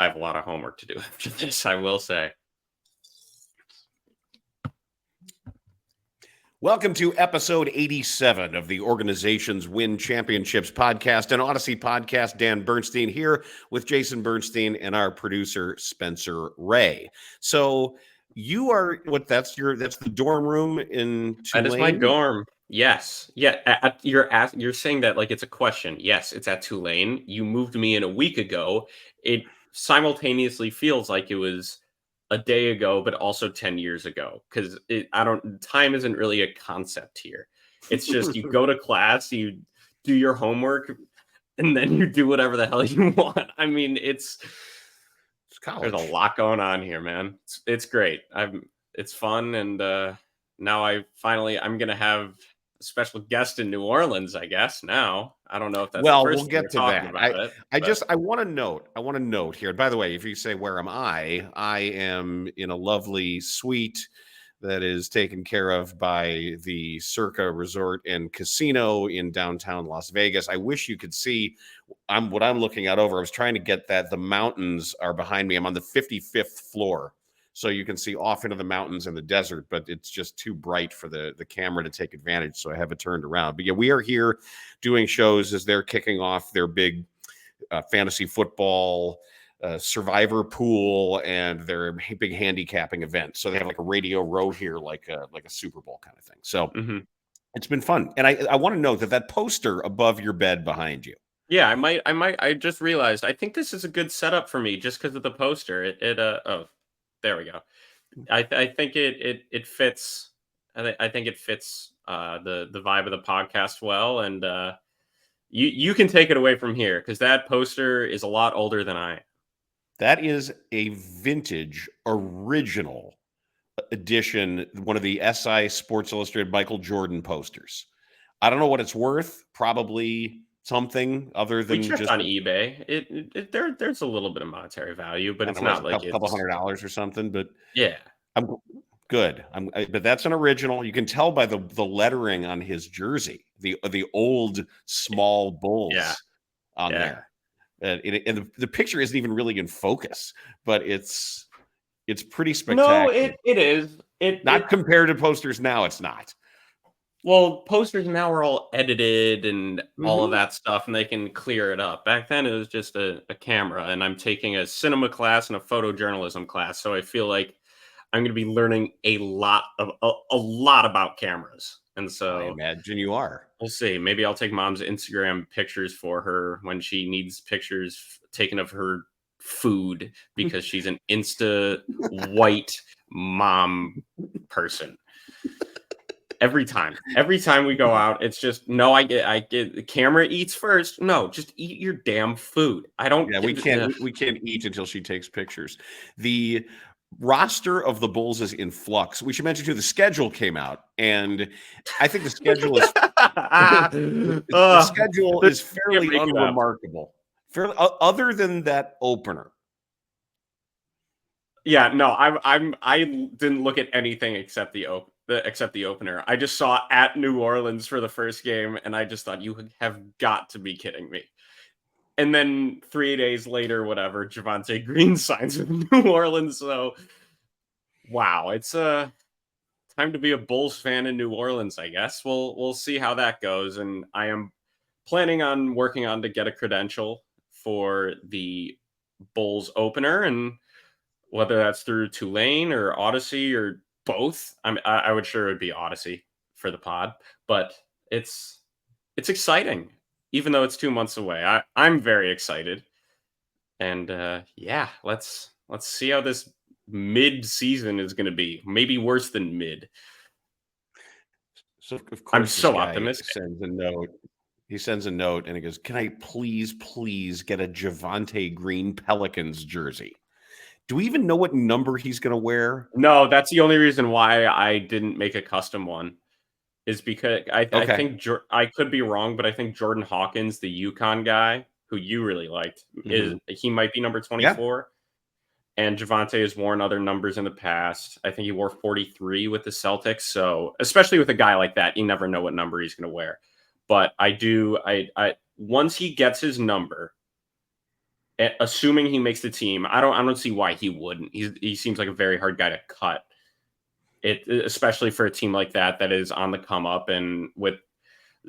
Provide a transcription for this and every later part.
I have a lot of homework to do after this, I will say. Welcome to episode 87 of the Organizations Win Championships podcast, an Odyssey podcast. Dan Bernstein here with Jason Bernstein and our producer, Spencer Ray. So you are that's the dorm room in Tulane? That is my dorm. Yes. Yeah. You're saying that like it's a question. Yes, it's at Tulane. You moved me in a week ago. It simultaneously feels like it was a day ago, but also 10 years ago. Because time isn't really a concept here. It's just you go to class, you do your homework, and then you do whatever the hell you want. I mean, it's college. There's a lot going on here, man. It's great. It's fun, and now I'm gonna have a special guest in New Orleans, I guess. Now I don't know if that's the first we'll get to that. I want to note here. By the way, if you say where am I am in a lovely suite that is taken care of by the Circa Resort and Casino in downtown Las Vegas. I wish you could see what I'm looking out over. I was trying to get that. The mountains are behind me. I'm on the 55th floor. So you can see off into the mountains and the desert, but it's just too bright for the camera to take advantage. So I have it turned around. But yeah, we are here doing shows as they're kicking off their big fantasy football survivor pool and their big handicapping event. So they have like a Radio Row here, like a Super Bowl kind of thing. So It's been fun. And I want to note that poster above your bed behind you. Yeah, I just realized, I think this is a good setup for me just because of the poster. There we go. I think it fits. I think it fits the vibe of the podcast well, and you can take it away from here because that poster is a lot older than I am. That is a vintage original edition, one of the SI Sports Illustrated Michael Jordan posters. I don't know what it's worth. Probably something other than just on eBay. There's a little bit of monetary value, but it's not like a couple $100 or something. But yeah, I'm good. But that's an original. You can tell by the lettering on his jersey, the old small Bulls on there. And the picture isn't even really in focus, but it's pretty spectacular. No, it is. Not compared to posters now. It's not. Well, posters now are all edited and all of that stuff, and they can clear it up. Back then, it was just a camera, and I'm taking a cinema class and a photojournalism class, so I feel like I'm going to be learning a lot about cameras. And so I imagine you are. We'll see. Maybe I'll take Mom's Instagram pictures for her when she needs pictures taken of her food because she's an Insta white mom person. Every time we go out, it's just I get the camera eats first. No, just eat your damn food. I don't. Yeah, we can't eat until she takes pictures. The roster of the Bulls is in flux. We should mention too, the schedule came out, and I think the schedule is the schedule is fairly unremarkable. Other than that opener. Yeah, no, I didn't look at anything except the opener. I just saw at New Orleans for the first game, and I just thought, you have got to be kidding me. And then 3 days later, whatever, Javonte Green signs with New Orleans. So, wow, it's time to be a Bulls fan in New Orleans, I guess. We'll see how that goes. And I am planning on working on to get a credential for the Bulls opener, and whether that's through Tulane or Odyssey or both. I would sure it would be Odyssey for the pod, but it's exciting, even though it's 2 months away. I'm very excited, and let's see how this mid-season is going to be. Maybe worse than mid. So of course, I'm so optimistic. He sends a note and he goes, "Can I please get a Javonte Green Pelicans jersey?" Do we even know what number he's going to wear? No, that's the only reason why I didn't make a custom one, is because I think I could be wrong, but I think Jordan Hawkins, the UConn guy who you really liked, he might be number 24. Yeah. And Javonte has worn other numbers in the past. I think he wore 43 with the Celtics. So especially with a guy like that, you never know what number he's going to wear. But I once he gets his number, assuming he makes the team, I don't see why he wouldn't. He seems like a very hard guy to cut. Especially for a team like that is on the come up, and with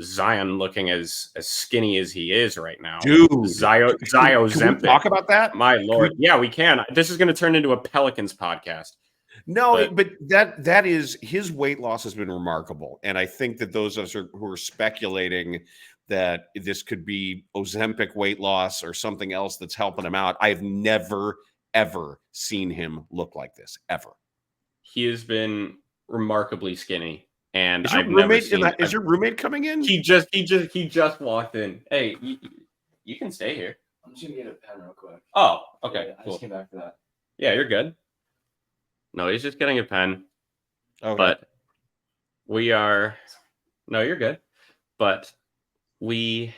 Zion looking as skinny as he is right now. Dude, Zio Can we talk about that? My lord. Yeah, we can. This is going to turn into a Pelicans podcast. No, but that is, his weight loss has been remarkable. And I think that those of us who are speculating that this could be Ozempic weight loss or something else that's helping him out, I've never, ever seen him look like this, ever. He has been remarkably skinny. And is your roommate coming in? He just walked in. Hey, you can stay here. I'm just gonna get a pen real quick. Oh, okay. Yeah, I just came back for that. Yeah, you're good. No, he's just getting a pen. Okay. But we are. No, you're good. But we.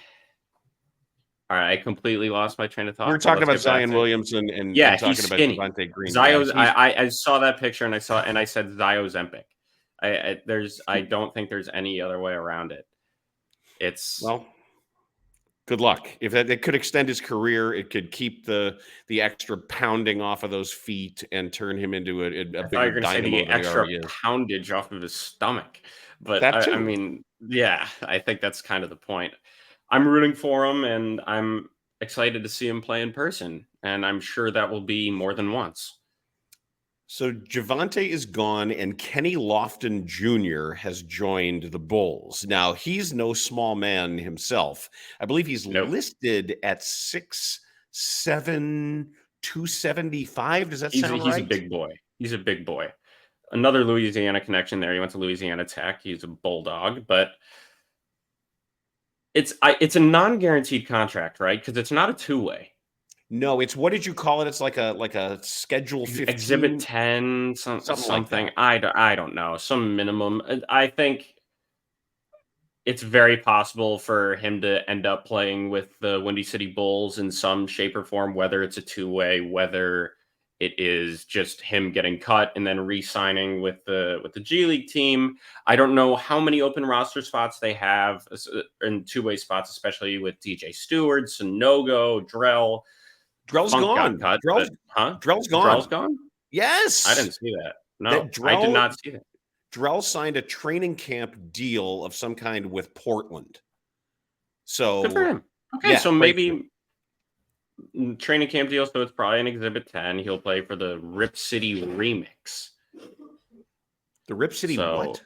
All right, I completely lost my train of thought. We're talking about Zion Williamson and talking he's skinny. about Javonte Green. Zio's. I saw that picture and I said Ziozempic. I don't think there's any other way around it. Well, good luck. If it could extend his career, it could keep the extra pounding off of those feet and turn him into a bigger dynamo. The extra poundage off of his stomach, but I mean, yeah, I think that's kind of the point. I'm rooting for him, and I'm excited to see him play in person, and I'm sure that will be more than once. So Javonte is gone, and Kenny Lofton Jr. has joined the Bulls. Now, he's no small man himself. I believe he's listed at 6'7", 275. Does that sound right? He's a big boy. He's a big boy. Another Louisiana connection there. He went to Louisiana Tech. He's a Bulldog, but it's a non-guaranteed contract, right? Because it's not a two-way. No, it's, what did you call it? It's like a Schedule 15? Exhibit 10, something. Like I don't know. Some minimum. I think it's very possible for him to end up playing with the Windy City Bulls in some shape or form, whether it's a two-way, whether it is just him getting cut and then re-signing with the G League team. I don't know how many open roster spots they have in two-way spots, especially with DJ Stewart, Sanogo, Drell. Drell's gone. Drell's gone. Drell's gone? Yes. I didn't see that. No, I did not see that. Drell signed a training camp deal of some kind with Portland. So good for him. Okay, yeah, so maybe training camp deal, so it's probably an Exhibit 10. He'll play for the Rip City Remix. The Rip City what?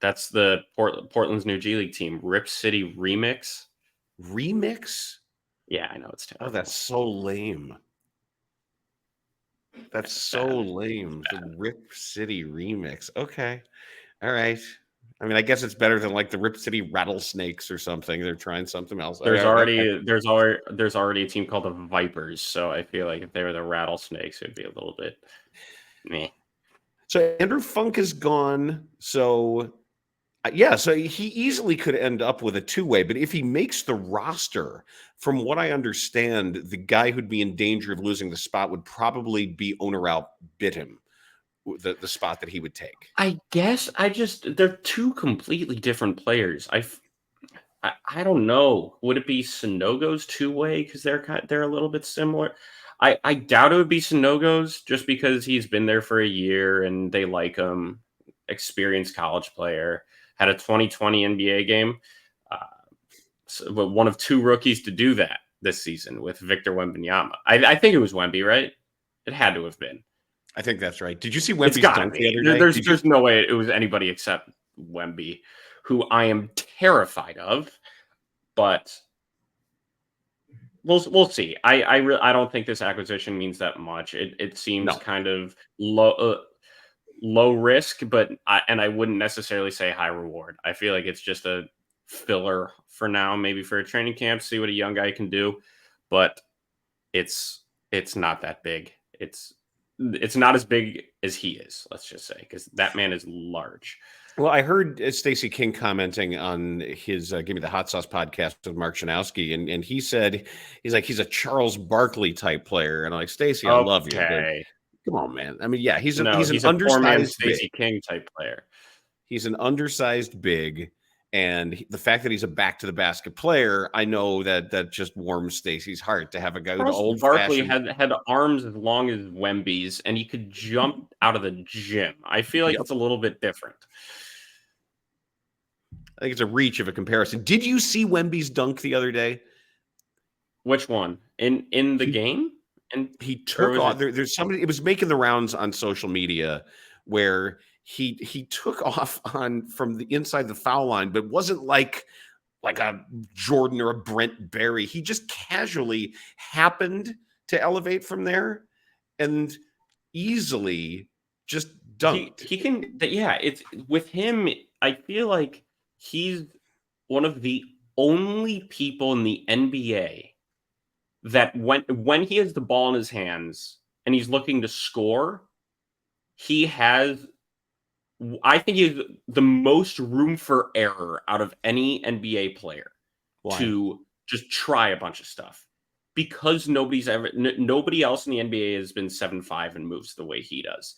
That's the Portland's new G League team. Rip City Remix. Remix? Yeah, I know it's terrible. Oh, that's so lame. That's so lame. The Rip City Remix. Okay. All right. I mean, I guess it's better than like the Rip City Rattlesnakes or something. They're trying something else. There's already a team called the Vipers, so I feel like if they were the Rattlesnakes, it'd be a little bit meh. So Andrew Funk is gone. So so he easily could end up with a two-way, but if he makes the roster, from what I understand, the guy who'd be in danger of losing the spot would probably be owner outbid him, the spot that he would take. I guess they're two completely different players. I don't know. Would it be Sanogo's two-way because they're a little bit similar? I doubt it would be Sanogo's just because he's been there for a year and they like him. Experienced college player. Had a 2020 NBA game. But one of two rookies to do that this season with Victor Wembanyama. I think it was Wemby, right? It had to have been. I think that's right. Did you see Wemby's dunk the other day? There's no way it was anybody except Wemby, who I am terrified of. But we'll see. I don't think this acquisition means that much. It seems kind of low risk, but I wouldn't necessarily say high reward. I feel like it's just a filler for now, maybe for a training camp, see what a young guy can do, but it's not that big. It's not as big as he is, let's just say, because that man is large. Well, I heard Stacey King commenting on his Give Me the Hot Sauce podcast with Mark Shanowski, and he said he's a Charles Barkley type player, and I'm like, Stacey, I love you. Come on, man. I mean, yeah, he's an undersized Stacey King type player. He's an undersized big, And the fact that he's a back to the basket player, I know that just warms Stacey's heart to have a guy with old Barkley fashioned had arms as long as Wemby's, and he could jump out of the gym. I feel like it's a little bit different. I think it's a reach of a comparison. Did you see Wemby's dunk the other day? Which one? In the game? And he took off. There's somebody. It was making the rounds on social media where he took off from the inside the foul line, but wasn't like a Jordan or a Brent Berry. He just casually happened to elevate from there and easily just dunked. He can. Yeah, it's with him. I feel like he's one of the only people in the NBA that when he has the ball in his hands and he's looking to score, I think he has the most room for error out of any NBA player. Why? To just try a bunch of stuff. Because nobody else in the NBA has been 7'5" and moves the way he does.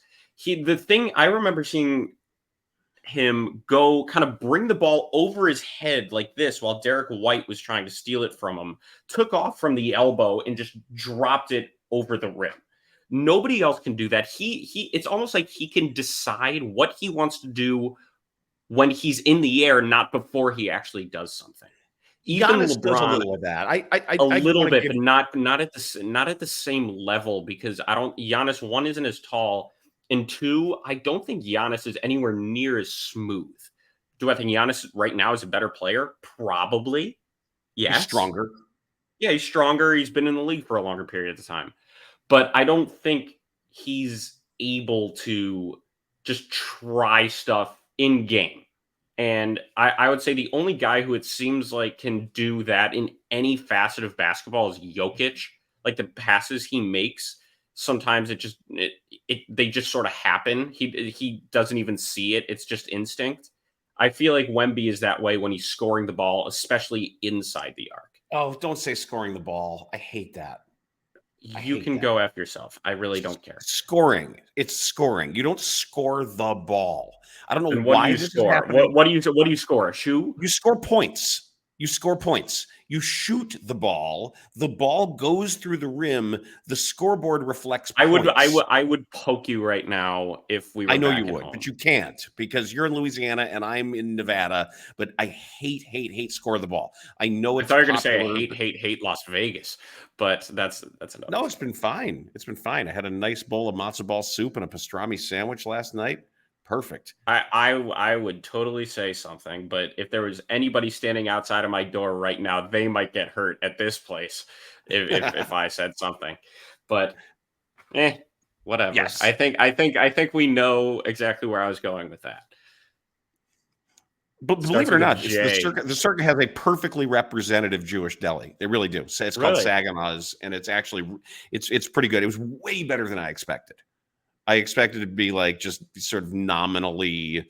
I remember seeing him go kind of bring the ball over his head like this while Derek White was trying to steal it from him, took off from the elbow and just dropped it over the rim. Nobody else can do that. It's almost like he can decide what he wants to do when he's in the air, not before he actually does something. Even Giannis does a little of that. A little bit, but not at the same level, because Giannis, one, isn't as tall, and two, I don't think Giannis is anywhere near as smooth. Do I think Giannis right now is a better player? Probably. Yes. He's stronger. Yeah, he's stronger. He's been in the league for a longer period of time. But I don't think he's able to just try stuff in game. And I would say the only guy who it seems like can do that in any facet of basketball is Jokic. Like, the passes he makes, sometimes they just sort of happen. He doesn't even see it. It's just instinct. I feel like Wemby is that way when he's scoring the ball, especially inside the arc. Oh, don't say scoring the ball. I hate that. You can go F yourself. I really don't care. Scoring. It's scoring. You don't score the ball. I don't know and why this is happening. What do you score? A shoe? You score points. You score points. You shoot the ball goes through the rim, the scoreboard reflects points. I would poke you right now if we were I know you would, home. but you can't, because you're in Louisiana and I'm in Nevada, but I hate score the ball. I know it's I thought you were going to say I hate Las Vegas, but that's another. No, it's been fine. It's been fine. I had a nice bowl of matzo ball soup and a pastrami sandwich last night. Perfect. I would totally say something, but if there was anybody standing outside of my door right now, they might get hurt at this place if I said something. But whatever. Yes. I think we know exactly where I was going with that. But believe it or not, the circuit has a perfectly representative Jewish deli. They really do. So it's called Saginaw's, and it's actually it's pretty good. It was way better than I expected. I expected it to be like just sort of nominally,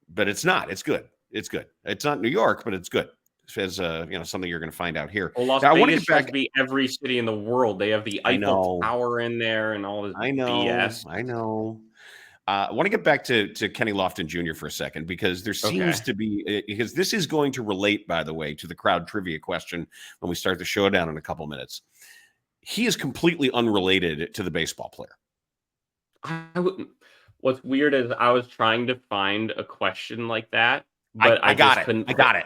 but it's not. It's good. It's good. It's not New York, but it's good. As something you're going to find out here. Well, Las Vegas tries to be every city in the world. They have the Eiffel Tower in there and all this BS. I know. I want to get back to Kenny Lofton Jr. for a second, because there seems to be, because this is going to relate, by the way, to the crowd trivia question when we start the showdown in a couple minutes. He is completely unrelated to the baseball player. What's weird is I was trying to find a question like that, but I got it. I got it.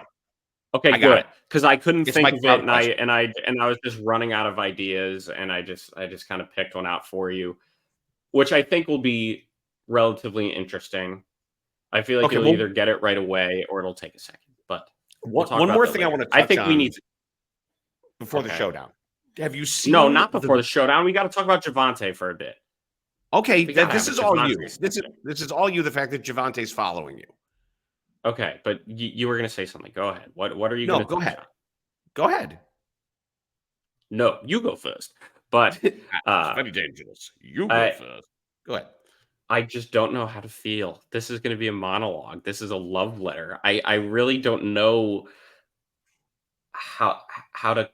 Okay, good. Because I couldn't think of it, and I was just running out of ideas, and I just kind of picked one out for you, which I think will be relatively interesting. I feel like you'll either get it right away or it'll take a second. But one more thing I want to touch on. I think we need to before the showdown. Have you seen? No, not before the showdown. We got to talk about Javonte for a bit. Okay, this is all you. This is all you. The fact that Javonte's following you. Okay, but you were going to say something. Go ahead. What are you going to? No, go ahead. Go ahead. No, you go first. But very dangerous. You go first. Go ahead. I just don't know how to feel. This is going to be a monologue. This is a love letter. I really don't know how to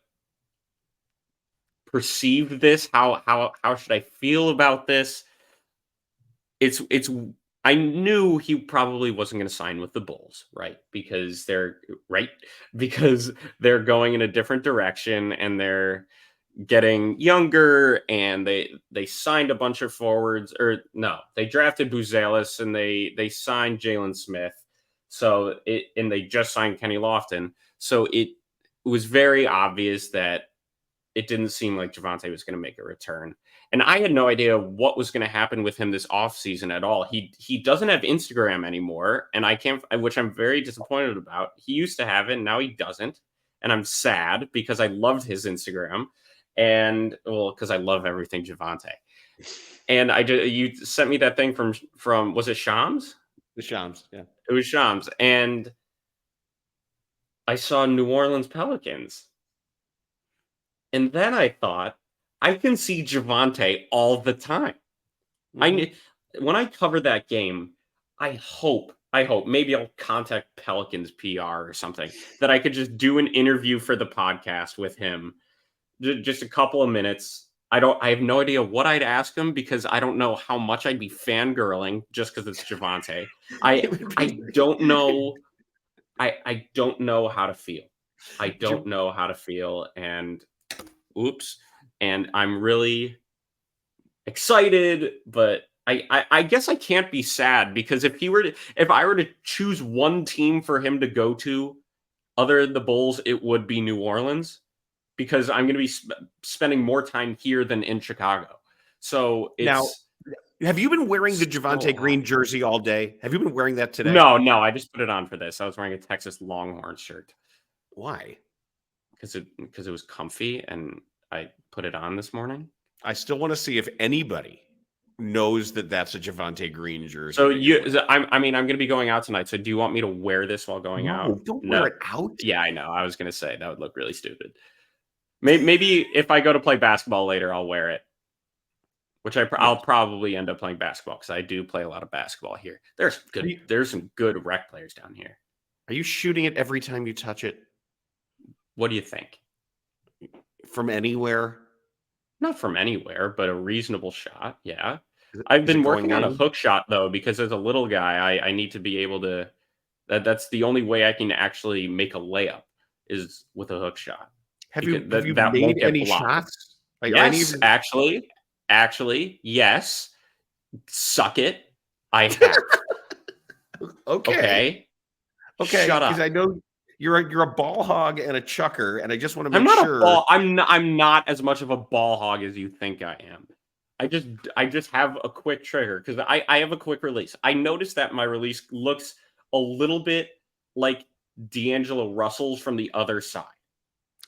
perceive this. How should I feel about this? It's I knew he probably wasn't going to sign with the Bulls, right? Because they're going in a different direction and they're getting younger, and they signed a bunch of forwards, or no, they drafted Buzelis and they signed Jalen Smith. And they just signed Kenny Lofton. So it was very obvious that it didn't seem like Javonte was going to make a return. And I had no idea what was going to happen with him this offseason at all. He doesn't have Instagram anymore, and which I'm very disappointed about. He used to have it, and now he doesn't. And I'm sad because I loved his Instagram. And because I love everything Javonte. And you sent me that thing from was it Shams? The Shams, yeah. It was Shams. And I saw New Orleans Pelicans. And then I thought, I can see Javonte all the time. Mm-hmm. When I cover that game, I hope maybe I'll contact Pelicans PR or something, that I could just do an interview for the podcast with him. Just a couple of minutes. I have no idea what I'd ask him, because I don't know how much I'd be fangirling just because it's Javonte. I don't know. I don't know how to feel. I don't know how to feel. And and I'm really excited, but I guess I can't be sad, because if I were to choose one team for him to go to other than the Bulls, it would be New Orleans, because I'm going to be spending more time here than in Chicago. So now, have you been wearing the Javonte Green jersey all day? Have you been wearing that today? No, I just put it on for this. I was wearing a Texas Longhorns shirt. Why? Because it was comfy, and I put it on this morning. I still want to see if anybody knows that that's a Javonte Green jersey. So I'm going to be going out tonight. So do you want me to wear this while going out? Don't wear it out. Yeah, I know. I was going to say that would look really stupid. Maybe if I go to play basketball later, I'll wear it. Which I'll probably end up playing basketball, because I do play a lot of basketball here. There's some good rec players down here. Are you shooting it every time you touch it? What do you think? From anywhere? Not from anywhere, but a reasonable shot. Yeah. I've been working on a hook shot, though, because as a little guy, I need to be able to. That's the only way I can actually make a layup, is with a hook shot. Have you made any shots? Yes, actually, yes. Suck it. I have. Okay. Shut up. Because I know you're a ball hog and a chucker, and I just want to make sure. I'm not as much of a ball hog as you think I am. I just have a quick trigger, because I have a quick release. I noticed that my release looks a little bit like D'Angelo Russell's from the other side.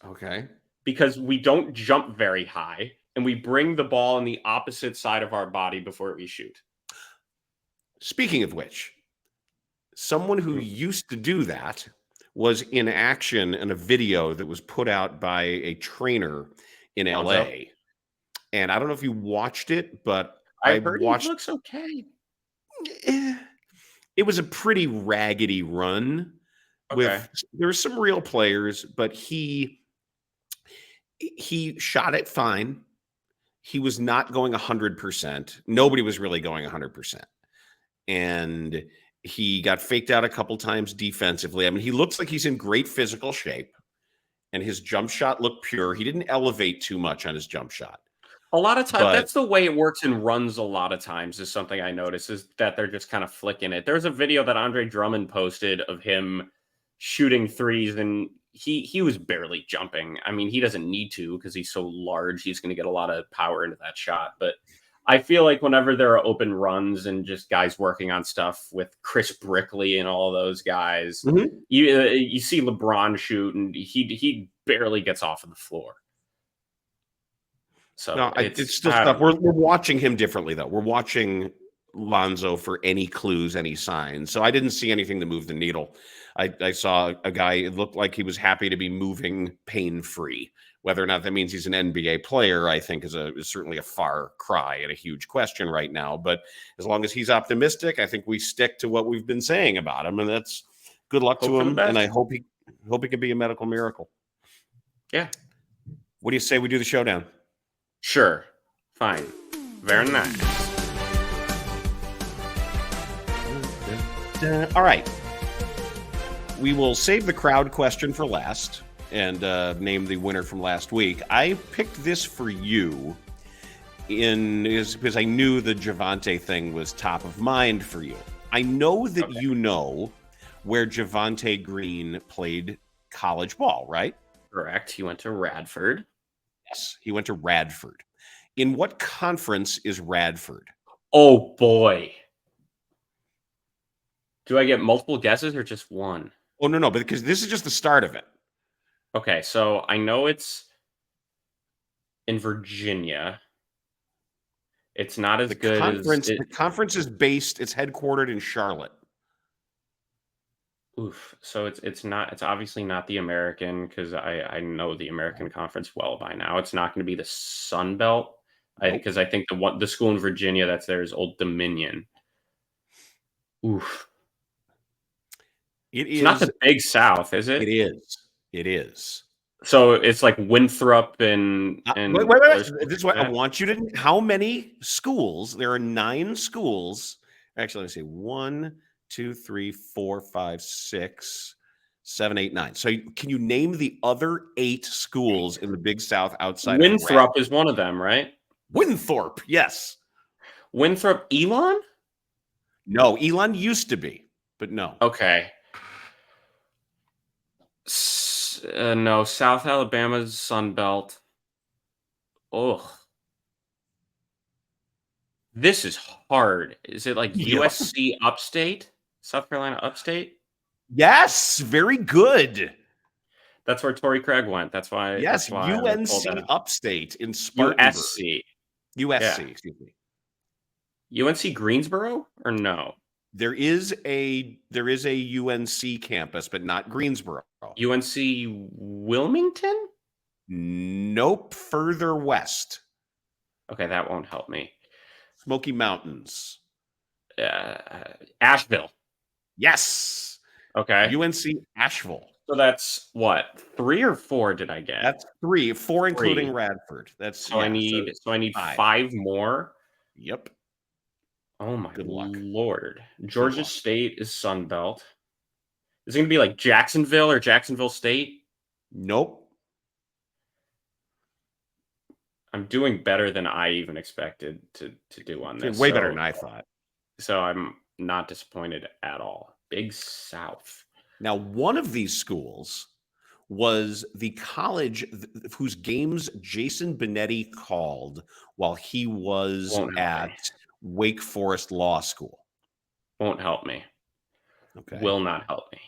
Okay. Because we don't jump very high, and we bring the ball on the opposite side of our body before we shoot. Speaking of which, someone who used to do that was in action in a video that was put out by a trainer in LA. And I don't know if you watched it, but I heard it looks okay. It was a pretty raggedy run. Okay. There were some real players, but he shot it fine. He was not going 100%. Nobody was really going 100%. And he got faked out a couple times defensively. I mean, he looks like he's in great physical shape, and his jump shot looked pure. He didn't elevate too much on his jump shot. A lot of times, that's the way it works in runs. A lot of times is something I notice, is that they're just kind of flicking it. There's a video that Andre Drummond posted of him shooting threes, and he was barely jumping. I mean, he doesn't need to, because he's so large. He's going to get a lot of power into that shot. But I feel like whenever there are open runs and just guys working on stuff with Chris Brickley and all of those guys, you see LeBron shoot, and he barely gets off of the floor. So no, it's still stuff. We're watching him differently, though. We're watching Lonzo for any clues, any signs. So I didn't see anything to move the needle. I saw a guy, it looked like he was happy to be moving pain-free. Whether or not that means he's an NBA player, I think is certainly a far cry and a huge question right now. But as long as he's optimistic, I think we stick to what we've been saying about him, and that's good luck to him. And I hope he can be a medical miracle. Yeah. What do you say we do the showdown? Sure. Fine. Very nice. All right. We will save the crowd question for last and name the winner from last week. I picked this for you because I knew the Javonte thing was top of mind for you. I know that you know where Javonte Green played college ball, right? Correct. He went to Radford. Yes, he went to Radford. In what conference is Radford? Oh, boy. Do I get multiple guesses or just one? Oh, no, because this is just the start of it. Okay, so I know it's in Virginia. It's not as good as... The conference is based, it's headquartered in Charlotte. Oof. So it's obviously not the American, because I know the American Conference well by now. It's not going to be the Sun Belt, because I think the school in Virginia that's there is Old Dominion. Oof. It's not the Big South, is it? It is. So it's like Winthrop and wait. This is what I want you to. How many schools? There are 9 schools. Actually, let me see. 1, 2, 3, 4, 5, 6, 7, 8, 9. So can you name the other 8 schools in the Big South outside of Winthrop is one of them, right? Winthrop, yes. Winthrop, Elon? No, Elon used to be, but no. Okay. No, South Alabama's Sun Belt. Oh, this is hard. Is it like USC Upstate? South Carolina Upstate? Yes, very good. That's where Torrey Craig went. That's why. Yes, that's why UNC Upstate in Spartanburg. USC, excuse me. UNC Greensboro or no? There is a UNC campus, but not Greensboro. UNC Wilmington? Nope, further west. Okay, that won't help me. Smoky Mountains. Asheville. Yes. Okay. UNC Asheville. So that's what, 3 or 4 did I get? That's 3, 4 including Radford. That's I need 5 more. Yep. Oh my Good luck. Lord. Georgia State is Sun Belt. Is it going to be like Jacksonville or Jacksonville State? Nope. I'm doing better than I even expected to do on this. Way better than I thought. So I'm not disappointed at all. Big South. Now, one of these schools was the college whose games Jason Benetti called while he was at Wake Forest Law School. Won't help me. Okay. Will not help me.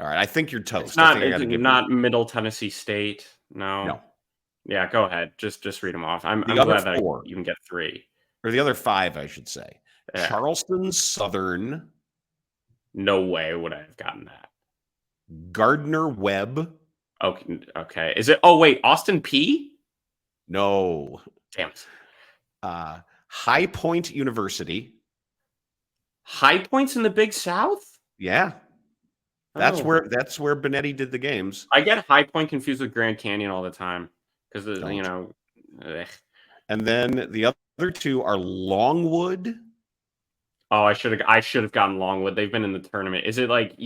All right. I think you're toast. It's not Middle Tennessee State. No. Yeah, go ahead. Just read them off. I'm glad that you can get 3. Or the other 5, I should say. Yeah. Charleston Southern. No way would I have gotten that. Gardner Webb. Okay. Is it? Oh, wait. Austin P? No. Damn it. High Point University. High Point's in the Big South? Yeah. That's where Benetti did the games. I get High Point confused with Grand Canyon all the time because And then the other 2 are Longwood. Oh, I should have gotten Longwood. They've been in the tournament. Is it like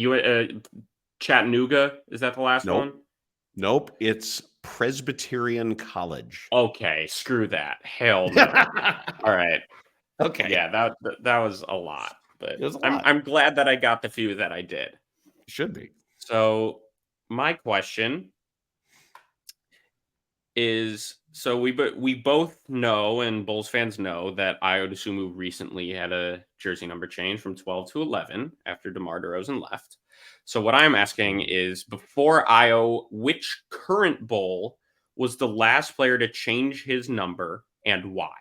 Chattanooga? Is that the last one? Nope. It's Presbyterian College. Okay, screw that. Hell no. All right. Okay. Yeah, that was a lot, but I'm glad that I got the few that I did. Should be. So my question is, so we both know, and Bulls fans know, that Ayo Dosunmu recently had a jersey number change from 12 to 11 after DeMar DeRozan left. So what I'm asking is, before Ayo, which current Bull was the last player to change his number and why?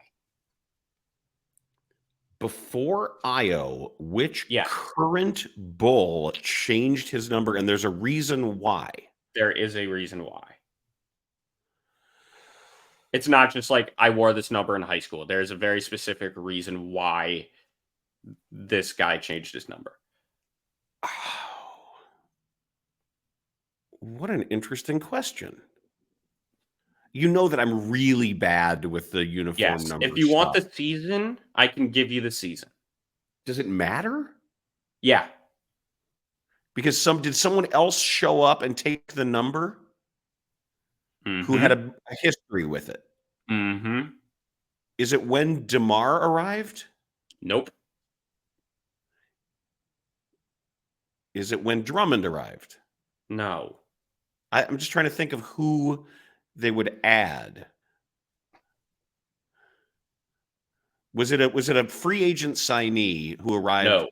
Before Ayo, which current Bull changed his number, and there's a reason why? There is a reason why. It's not just like I wore this number in high school. There's a very specific reason why this guy changed his number. Oh, what an interesting question. You know that I'm really bad with the uniform numbers. If you want the season, I can give you the season. Does it matter? Yeah. Because did someone else show up and take the number who had a history with it? Mm-hmm. Is it when DeMar arrived? Nope. Is it when Drummond arrived? No. I'm just trying to think of who they would add. Was it a free agent signee who arrived? No.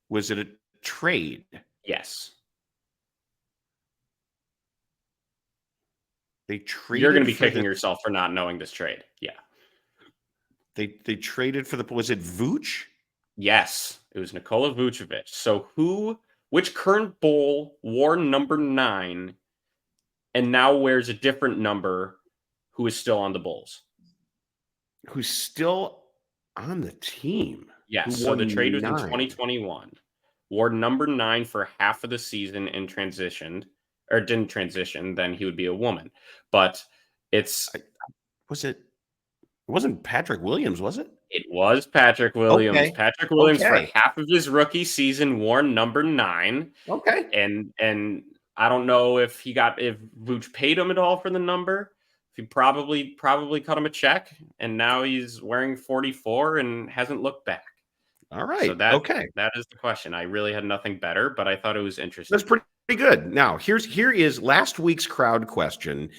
Was it a trade? Yes. They traded. You're going to be kicking yourself for not knowing this trade. Yeah. They traded for was it Vooch? Yes, it was Nikola Vucevic. So which current Bull wore number 9 and now wears a different number who is still on the Bulls? Who's still on the team? Yes, so the trade was in 2021. Wore number 9 for half of the season and transitioned, or didn't transition, then he would be a woman. But it wasn't Patrick Williams, was it? It was Patrick Williams. Okay. Patrick Williams for half of his rookie season wore number 9. Okay. And I don't know if Vooch paid him at all for the number. He probably cut him a check, and now he's wearing 44 and hasn't looked back. All right. So that is the question. I really had nothing better, but I thought it was interesting. That's pretty good. Now, here is last week's crowd question.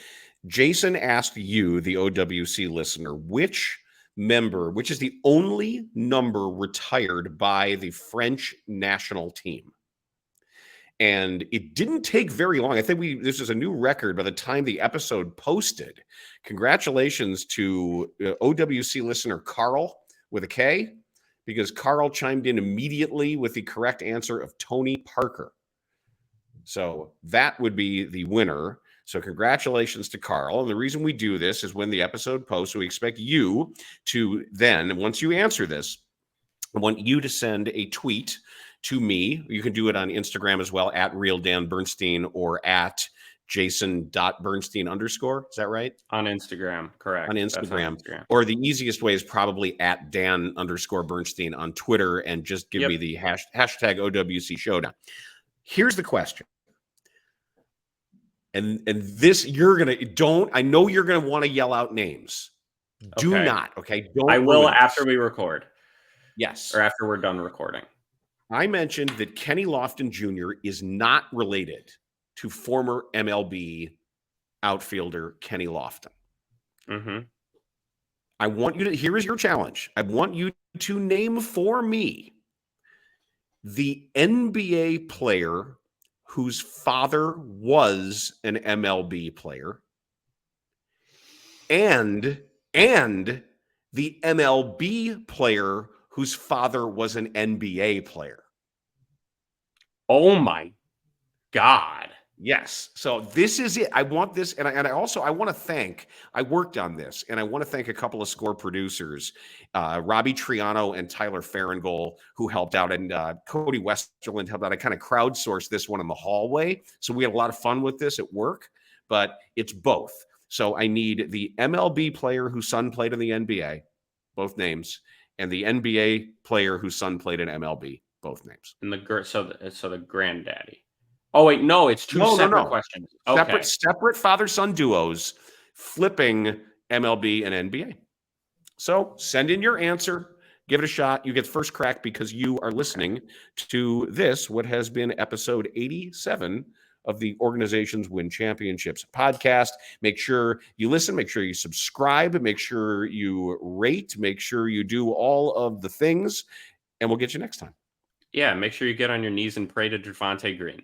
Jason asked you, the OWC listener, which is the only number retired by the French national team. And it didn't take very long. I think this is a new record by the time the episode posted. Congratulations to OWC listener Carl with a K, because Carl chimed in immediately with the correct answer of Tony Parker. So that would be the winner. So congratulations to Carl. And the reason we do this is when the episode posts, so we expect you to then, once you answer this, I want you to send a tweet to me. You can do it on Instagram as well, at @RealDanBernstein or at Jason.Bernstein_. Is that right? On Instagram, correct. On Instagram. Or the easiest way is probably at Dan_Bernstein on Twitter, and just give me the hashtag OWC Showdown. Here's the question. And this, I know you're gonna want to yell out names. Do not, okay? I will after we record. Yes. Or after we're done recording. I mentioned that Kenny Lofton Jr. is not related to former MLB outfielder Kenny Lofton. Mm-hmm. I want you to, here is your challenge. I want you to name for me the NBA player whose father was an MLB player, and the MLB player whose father was an NBA player. Oh my God. Yes. So this is it. I want this. And I want to thank, I worked on this, and I want to thank a couple of score producers, Robbie Triano and Tyler Farringall, who helped out, and Cody Westerland helped out. I kind of crowdsourced this one in the hallway. So we had a lot of fun with this at work, but it's both. So I need the MLB player whose son played in the NBA, both names, and the NBA player whose son played in MLB, both names. And the granddaddy. Oh wait, no, it's two separate questions. Okay. Separate father-son duos flipping MLB and NBA. So send in your answer, give it a shot. You get first crack because you are listening to this, what has been episode 87 of the Organizations Win Championships podcast. Make sure you listen, make sure you subscribe, make sure you rate, make sure you do all of the things, and we'll get you next time. Yeah, make sure you get on your knees and pray to Javonte Green.